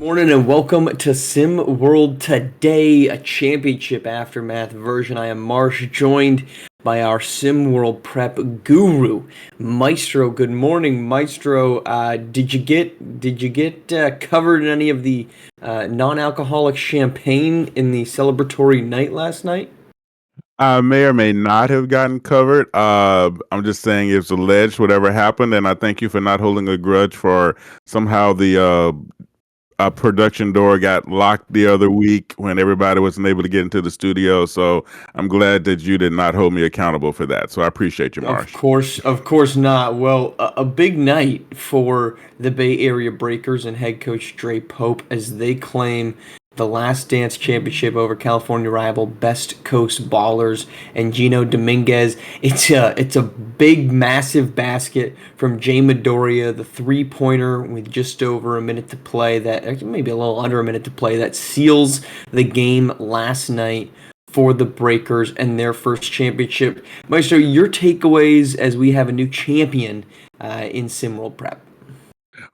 Morning and welcome to SimWorld Today, a championship aftermath version. I am Marsh, joined by our SimWorld prep guru, Maestro. Good morning, Maestro. Did you get covered in any of the non-alcoholic champagne in the celebratory night last night? I may or may not have gotten covered. I'm just saying it's alleged whatever happened, and I thank you for not holding a grudge for somehow the production door got locked the other week when everybody wasn't able to get into the studio. So I'm glad that you did not hold me accountable for that. So I appreciate you, Marsh. Of course not. Well, a big night for the Bay Area Breakers and head coach Dre Pope as they claim the Last Dance Championship over California rival Best Coast Ballers and Gino Dominguez. It's a big, massive basket from Jay Midoriya, the three-pointer with just over a minute to play. That actually maybe a little under a minute to play. That seals the game last night for the Breakers and their first championship. Maestro, your takeaways as we have a new champion in SimWorld Prep.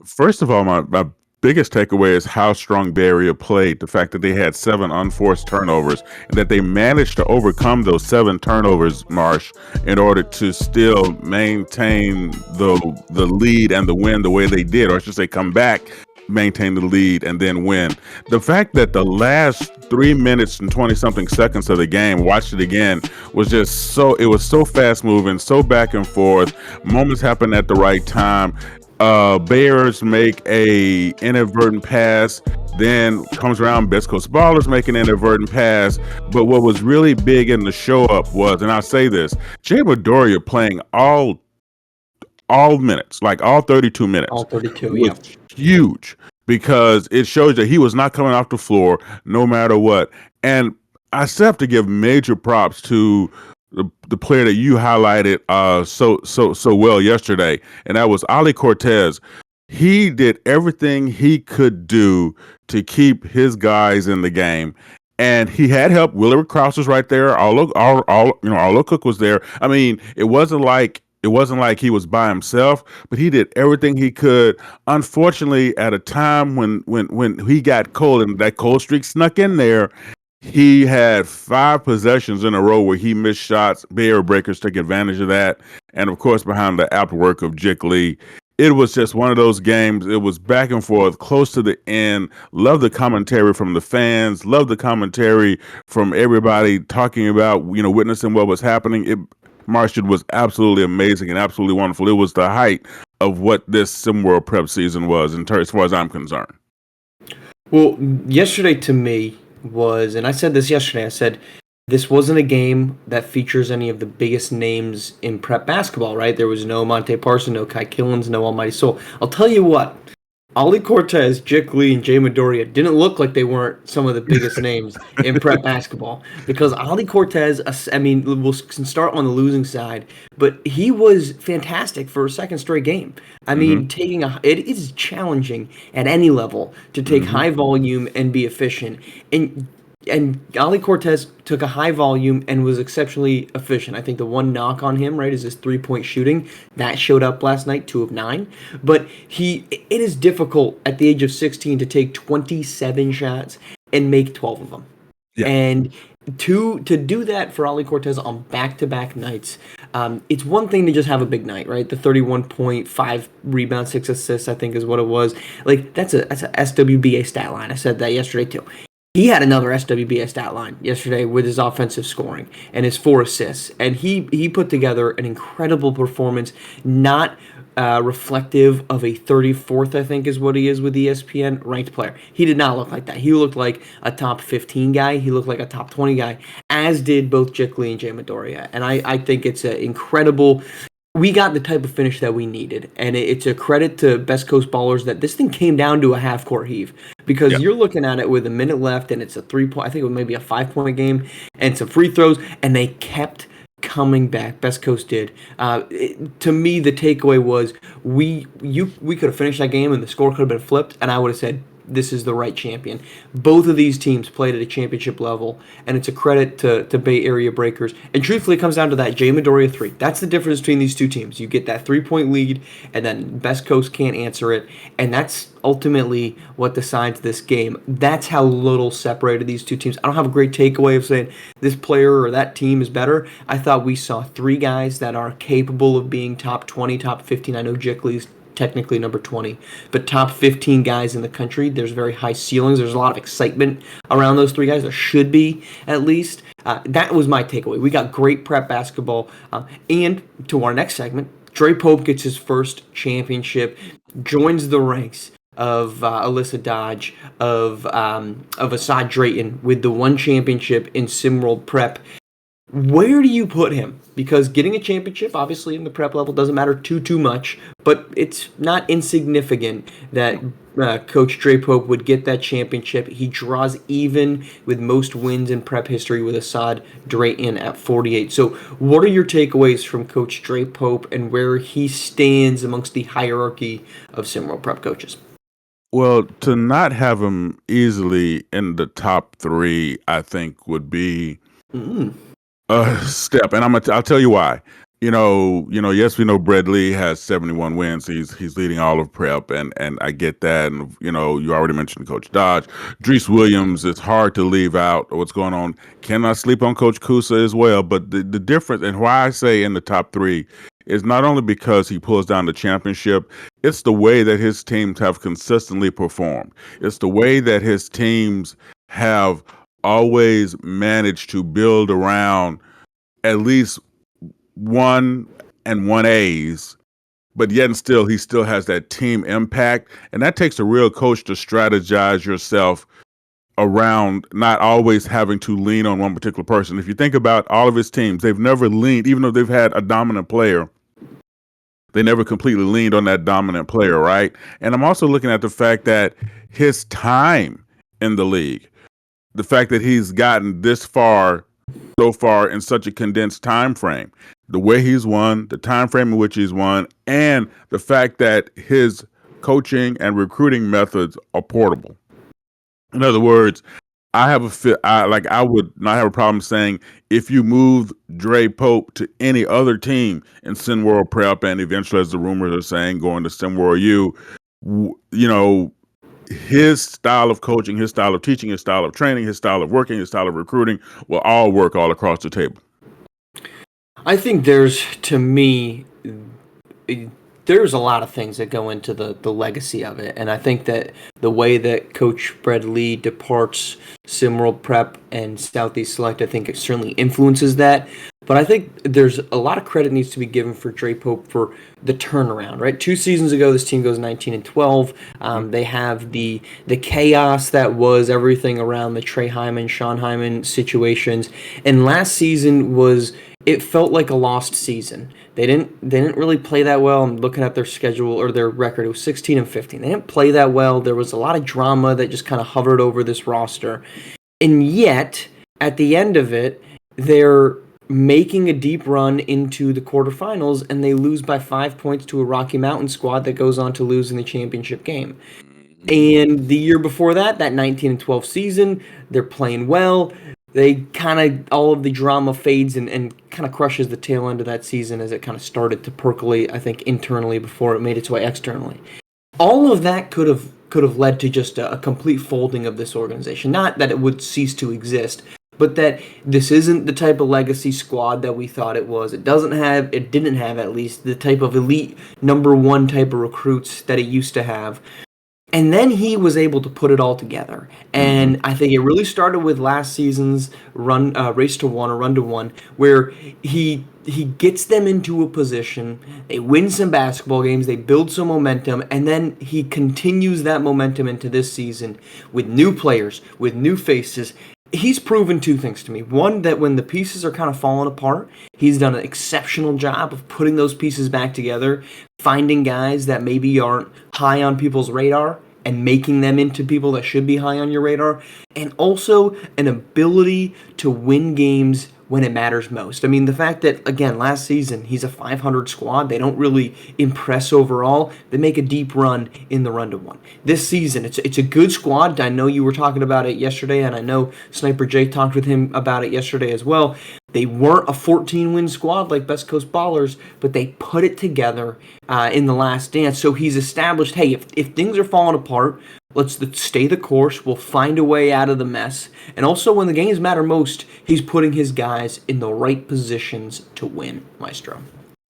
First of all, my biggest takeaway is how strong Bay Area played. The fact that they had 7 unforced turnovers and that they managed to overcome those 7 turnovers, Marsh, in order to still maintain the lead and the win the way they did, or I should say come back, maintain the lead, and then win. The fact that the last 3 minutes and 20 something seconds of the game, watched it again, was just it was so fast moving, so back and forth. Moments happen at the right time. Bears make a inadvertent pass, then comes around, Best Coast Ballers make an inadvertent pass. But what was really big in the show up was, and I'll say this, Jay Midoriya playing all minutes, like all 32 minutes, All 32, was yeah. huge because it shows that he was not coming off the floor no matter what. And I still have to give major props to the player that you highlighted so well yesterday, and that was Ali Cortez. He did everything he could do to keep his guys in the game, and he had help. Willard Krause was right there. Arlo Cook was there. I mean, it wasn't like he was by himself, but he did everything he could. Unfortunately, at a time when he got cold and that cold streak snuck in there, he had 5 possessions in a row where he missed shots. Bay Area Breakers took advantage of that. And of course, behind the apt work of Jick Lee, it was just one of those games. It was back and forth, close to the end. Love the commentary from the fans. Love the commentary from everybody talking about, witnessing what was happening. Marshall was absolutely amazing and absolutely wonderful. It was the height of what this SimWorld Prep season was, as far as I'm concerned. Well, yesterday to me was, and I said this yesterday, I said this wasn't a game that features any of the biggest names in prep basketball, right? There was no Monte Parson, no Kai Killens, no Almighty Soul. I'll tell you what, Ali Cortez, Jick Lee, and Jay Midoriya didn't look like they weren't some of the biggest names in prep basketball, because Ali Cortez, I mean, we'll start on the losing side, but he was fantastic for a second straight game. I mean, it is challenging at any level to take high volume and be efficient. And Ali Cortez took a high volume and was exceptionally efficient. I think the one knock on him, right, is his three-point shooting. That showed up last night, 2 of 9. But it is difficult at the age of 16 to take 27 shots and make 12 of them. Yeah. And to do that for Ali Cortez on back-to-back nights, it's one thing to just have a big night, right? The 31.5 rebounds, 6 assists, I think is what it was. Like, that's a SWBA stat line. I said that yesterday too. He had another SWBA stat line yesterday with his offensive scoring and his 4 assists. And he put together an incredible performance, not reflective of a 34th, I think is what he is with ESPN, ranked player. He did not look like that. He looked like a top 15 guy. He looked like a top 20 guy, as did both Jick Lee and Jay Midoriya. And I think it's an incredible... We got the type of finish that we needed, and it's a credit to Best Coast Ballers that this thing came down to a half-court heave, because you're looking at it with a minute left, and it's a 3-point, I think it was maybe a 5-point game, and some free throws, and they kept coming back. Best Coast did. To me, the takeaway was we could have finished that game, and the score could have been flipped, and I would have said, this is the right champion. Both of these teams played at a championship level, and it's a credit to Bay Area Breakers. And truthfully, it comes down to that Jay Midoriya three. That's the difference between these two teams. You get that 3-point lead, and then Best Coast can't answer it, and that's ultimately what decides this game. That's how little separated these two teams. I don't have a great takeaway of saying this player or that team is better. I thought we saw three guys that are capable of being top 20, top 15. I know Jickley's technically number 20, but top 15 guys in the country. There's very high ceilings. There's a lot of excitement around those three guys. There should be, at least. That was my takeaway. We got great prep basketball. And to our next segment, Dre Pope gets his first championship, joins the ranks of Alyssa Dodge, of Assad Drayton with the one championship in SimWorld Prep. Where do you put him? Because getting a championship, obviously, in the prep level doesn't matter too much, but it's not insignificant that Coach Dre Pope would get that championship. He draws even with most wins in prep history with Assad Drayton at 48. So what are your takeaways from Coach Dre Pope and where he stands amongst the hierarchy of SimWorld Prep coaches? Well, to not have him easily in the top three, I think would be a step, and I'll tell you why. Yes, we know Brett Lee has 71 wins. He's leading all of prep, and I get that. And you already mentioned Coach Dodge, Drees Williams. It's hard to leave out what's going on. Cannot sleep on Coach Kusa as well. But the difference, and why I say in the top three, is not only because he pulls down the championship. It's the way that his teams have consistently performed. It's the way that his teams have always managed to build around at least 1 and 1As, but yet and still he still has that team impact, and that takes a real coach to strategize yourself around not always having to lean on one particular person. If you think about all of his teams, they've never leaned, even though they've had a dominant player, they never completely leaned on that dominant player, right? And I'm also looking at the fact that his time in the league, the fact that he's gotten this far so far in such a condensed time frame, the way he's won, the time frame in which he's won, and the fact that his coaching and recruiting methods are portable. In other words, I would not have a problem saying if you move Dre Pope to any other team in SimWorld Prep, and eventually, as the rumors are saying, going to SimWorld U, his style of coaching, his style of teaching, his style of training, his style of working, his style of recruiting will all work all across the table. I think to me, there's a lot of things that go into the legacy of it. And I think that the way that Coach Brett Lee departs SimWorld Prep and Southeast Select, I think it certainly influences that. But I think there's a lot of credit needs to be given for Dre Pope for the turnaround, right? 2 seasons ago, this team goes 19-12. They have the chaos that was everything around the Trey Hyman, Sean Hyman situations. And last season it felt like a lost season. They didn't really play that well. I'm looking at their schedule or their record. It was 16-15. They didn't play that well. There was a lot of drama that just kind of hovered over this roster. And yet, at the end of it, they're making a deep run into the quarterfinals, and they lose by 5 points to a Rocky Mountain squad that goes on to lose in the championship game. And the year before that 19-12 season, they're playing well. They kind of, all of the drama fades and kind of crushes the tail end of that season as it kind of started to percolate, I think, internally before it made its way externally. All of that could have led to just a complete folding of this organization. Not that it would cease to exist, but that this isn't the type of legacy squad that we thought it was. It didn't have at least the type of elite number one type of recruits that it used to have. And then he was able to put it all together. And I think it really started with last season's run to one, where he gets them into a position, they win some basketball games, they build some momentum, and then he continues that momentum into this season with new players, with new faces. He's proven 2 things to me. One, that when the pieces are kind of falling apart, he's done an exceptional job of putting those pieces back together, finding guys that maybe aren't high on people's radar and making them into people that should be high on your radar, and also an ability to win games when it matters most. I mean, the fact that, again, last season, he's a 500 squad, they don't really impress overall. They make a deep run in the run-to-one. This season, it's a good squad. I know you were talking about it yesterday, and I know Sniper Jay talked with him about it yesterday as well. They weren't a 14-win squad like Best Coast Ballers, but they put it together in the last dance. So he's established, hey, if things are falling apart, let's stay the course. We'll find a way out of the mess. And also, when the games matter most, he's putting his guys in the right positions to win, Maestro.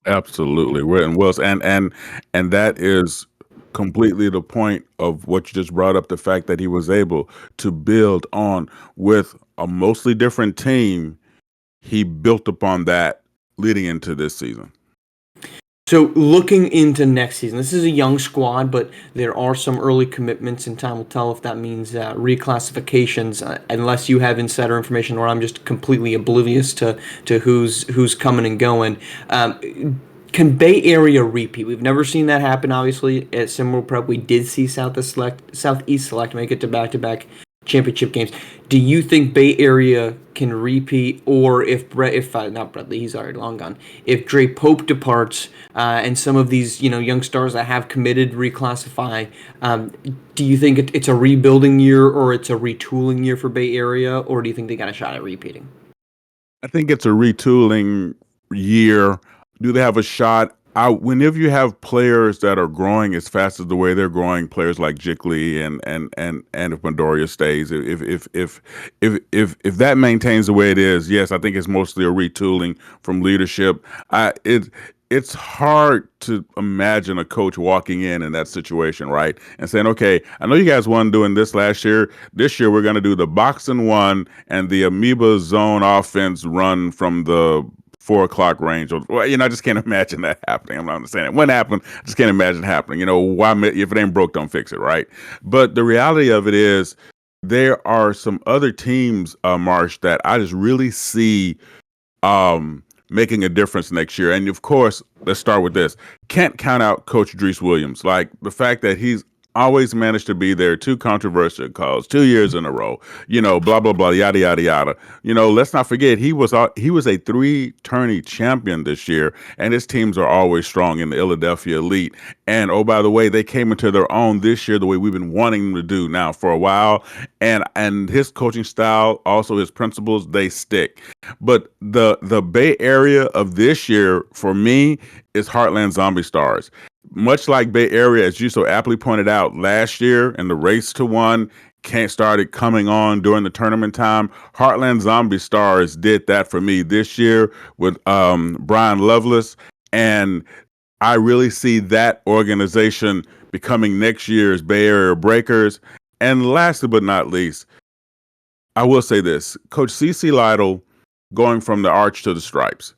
Absolutely, and that is completely the point of what you just brought up. The fact that he was able to build on with a mostly different team, he built upon that leading into this season. So looking into next season, this is a young squad, but there are some early commitments, and time will tell if that means reclassifications, unless you have insider information, or I'm just completely oblivious to who's coming and going. Can Bay Area repeat? We've never seen that happen, obviously. At SimWorld Prep, we did see Southeast Select make it to back-to-back championship games. Do you think Bay Area can repeat, or if not Bradley, he's already long gone. If Dre Pope departs, and some of these young stars that have committed reclassify, do you think it's a rebuilding year or it's a retooling year for Bay Area, or do you think they got a shot at repeating? I think it's a retooling year. Do they have a shot? Whenever you have players that are growing as fast as the way they're growing, players like Jickley and if Midoriya stays, if that maintains the way it is, yes, I think it's mostly a retooling from leadership. It's hard to imagine a coach walking in that situation, right, and saying, okay, I know you guys won doing this last year. This year we're going to do the box and one and the amoeba zone offense run from the 4 o'clock range. Well, I just can't imagine that happening. I'm not understanding. When happened, I just can't imagine happening. Why? If it ain't broke, don't fix it, right? But the reality of it is, there are some other teams, Marsh, that I just really see making a difference next year. And of course, let's start with this. Can't count out Coach Drees Williams. Like, the fact that he's always managed to be there, 2 controversial calls, 2 years in a row, blah, blah, blah, yada, yada, yada. Let's not forget, he was a 3-tourney champion this year, and his teams are always strong in the Philadelphia Elite. And, oh, by the way, they came into their own this year the way we've been wanting them to do now for a while. And his coaching style, also his principles, they stick. But the Bay Area of this year, for me, is Heartland Zombie Stars. Much like Bay Area, as you so aptly pointed out last year, and the race to one started coming on during the tournament time. Heartland Zombie Stars did that for me this year with Brian Lovelace, and I really see that organization becoming next year's Bay Area Breakers. And lastly but not least, I will say this: Coach CC Lytle going from the Arch to the Stripes.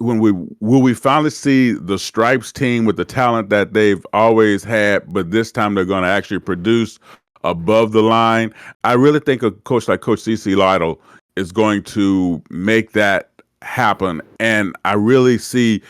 Will we finally see the Stripes team with the talent that they've always had, but this time they're going to actually produce above the line? I really think a coach like Coach CC Lytle is going to make that happen, and I really see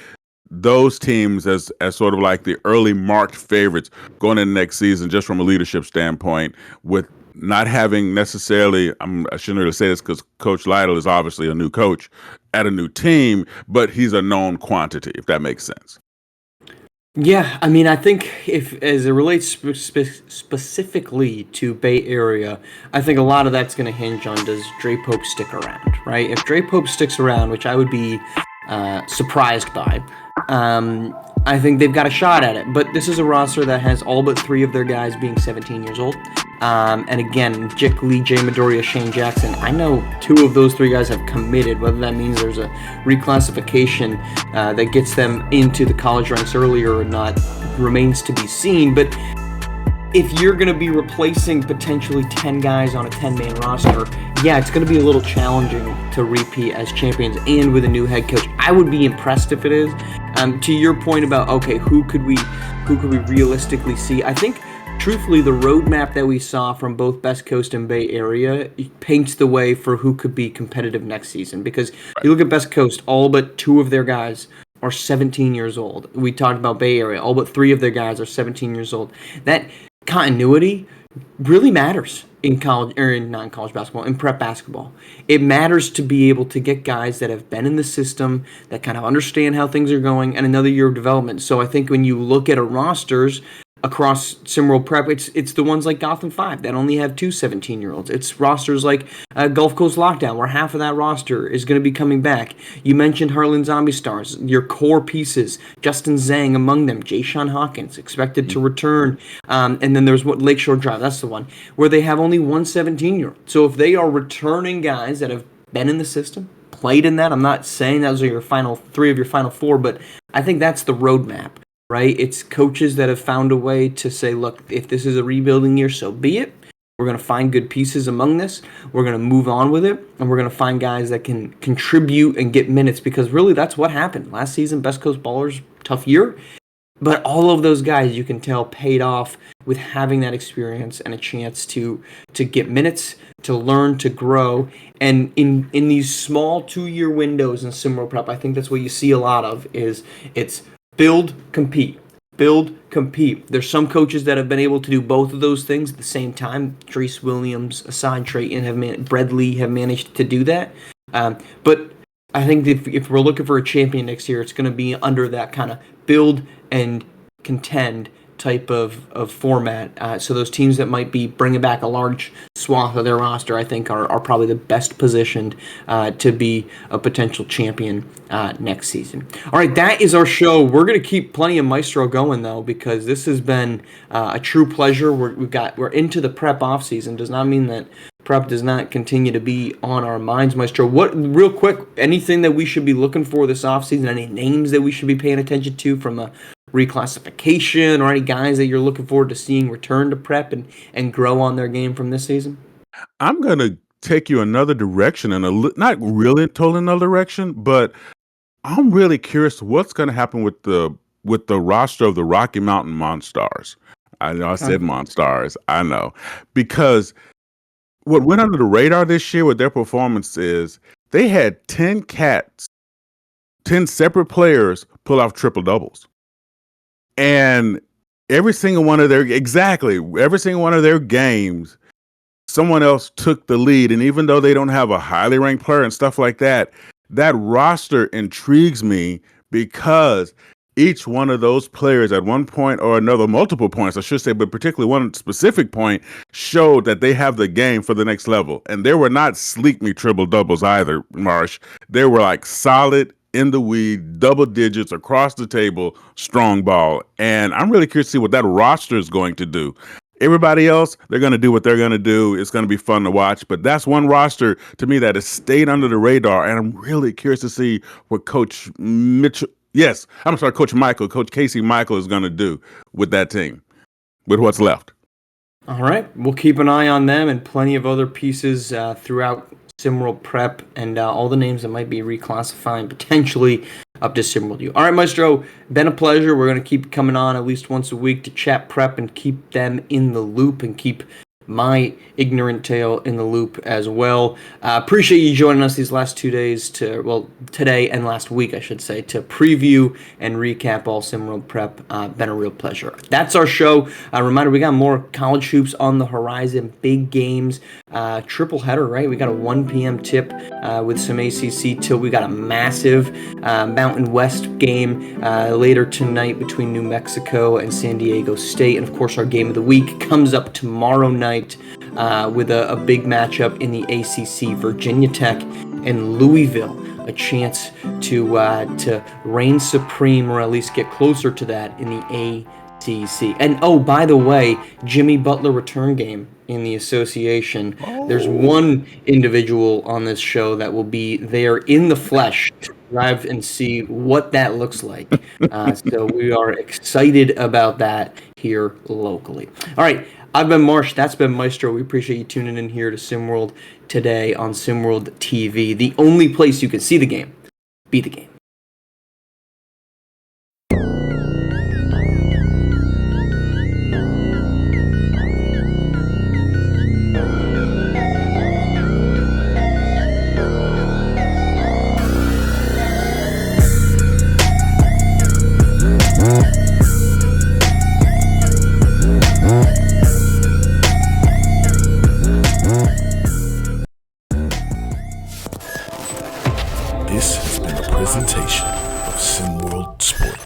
those teams as sort of like the early marked favorites going into next season, just from a leadership standpoint, with not having necessarily, I shouldn't really say this because Coach Lytle is obviously a new coach at a new team, but he's a known quantity, if that makes sense. Yeah, I mean, I think as it relates specifically to Bay Area, I think a lot of that's going to hinge on, does Dre Pope stick around, right? If Dre Pope sticks around, which I would be surprised by, I think they've got a shot at it. But this is a roster that has all but 3 of their guys being 17 years old. And again, Jick Lee, Jay Midoriya, Shane Jackson, I know 2 of those 3 guys have committed. Whether that means there's a reclassification that gets them into the college ranks earlier or not remains to be seen. But if you're going to be replacing potentially 10 guys on a 10-man roster, yeah, it's going to be a little challenging to repeat as champions and with a new head coach. I would be impressed if it is. To your point about, okay, who could we realistically see? I think, truthfully, the roadmap that we saw from both Best Coast and Bay Area paints the way for who could be competitive next season. Because you look at Best Coast, all but 2 of their guys are 17 years old. We talked about Bay Area, all but 3 of their guys are 17 years old. That continuity really matters in college or in non-college basketball, in prep basketball. It matters to be able to get guys that have been in the system, that kind of understand how things are going, and another year of development. So I think when you look at a rosters across SimWorld Prep, it's the ones like Gotham 5 that only have two 17-year-olds. It's rosters like Gulf Coast Lockdown, where half of that roster is going to be coming back. You mentioned Heartland Zombie Stars, your core pieces, Justin Zhang among them, Jay-Sean Hawkins, expected to return. And then there's what Lakeshore Drive, that's the one, where they have only one 17-year-old. So if they are returning guys that have been in the system, played in that, I'm not saying those are your final three of your final four, but I think that's the roadmap. Right? It's coaches that have found a way to say, look, if this is a rebuilding year, so be it. We're going to find good pieces among this. We're going to move on with it, and we're going to find guys that can contribute and get minutes, because really that's what happened. Last season, Best Coast Ballers, tough year, but all of those guys, you can tell, paid off with having that experience and a chance to get minutes, to learn, to grow. And in these small 2-year windows in SimWorld Prep, I think that's what you see a lot of is it's build, compete. Build, compete. There's some coaches that have been able to do both of those things at the same time. Trace Williams, Asad Trayton, Brad Lee have managed to do that. But I think if we're looking for a champion next year, it's going to be under that kind of build and contend type of format. So those teams that might be bringing back a large swath of their roster, I think, are probably the best positioned to be a potential champion next season. All right, that is our show. We're going to keep plenty of Maestro going, though, because this has been a true pleasure. We're into the prep off season. Does not mean that prep does not continue to be on our minds, Maestro. What, real quick, anything that we should be looking for this offseason? Any names that we should be paying attention to from a reclassification, or any guys that you're looking forward to seeing return to prep and grow on their game from this season? I'm going to take you another direction, and not really totally another direction, but I'm really curious what's going to happen with the roster of the Rocky Mountain Monstars. I know I said Monstars. I know. Because what went under the radar this year with their performance is they had 10 separate players pull off triple doubles. And every single one of their games, someone else took the lead. And even though they don't have a highly ranked player and stuff like that, that roster intrigues me because each one of those players at one point or another, multiple points, I should say, but particularly one specific point, showed that they have the game for the next level. And they were not sleek me triple doubles either, Marsh. They were like solid, in the weed, double digits, across the table, strong ball. And I'm really curious to see what that roster is going to do. Everybody else, they're going to do what they're going to do. It's going to be fun to watch. But that's one roster, to me, that has stayed under the radar. And I'm really curious to see what Coach Casey Michael is going to do with that team, with what's left. All right. We'll keep an eye on them and plenty of other pieces throughout SimWorld Prep and all the names that might be reclassifying potentially up to SimWorld U. All right, Maestro, been a pleasure. We're going to keep coming on at least once a week to chat prep and keep them in the loop and keep my ignorant tail in the loop as well. Appreciate you joining us these last 2 days today and last week, I should say, to preview and recap all SimWorld Prep. Been a real pleasure. That's our show. Reminder, we got more college hoops on the horizon, big games, triple header, right? We got a 1 p.m. tip with some ACC till we got a massive Mountain West game later tonight between New Mexico and San Diego State. And of course, our game of the week comes up tomorrow night with a big matchup in the ACC, Virginia Tech and Louisville, a chance to reign supreme or at least get closer to that in the ACC. And oh, by the way, Jimmy Butler return game in the association. There's one individual on this show that will be there in the flesh to drive and see what that looks like. So we are excited about that here locally. All right. I've been Marsh. That's been Maestro. We appreciate you tuning in here to SimWorld today on SimWorld TV, the only place you can see the game, be the game. This has been a presentation of SimWorld Sports.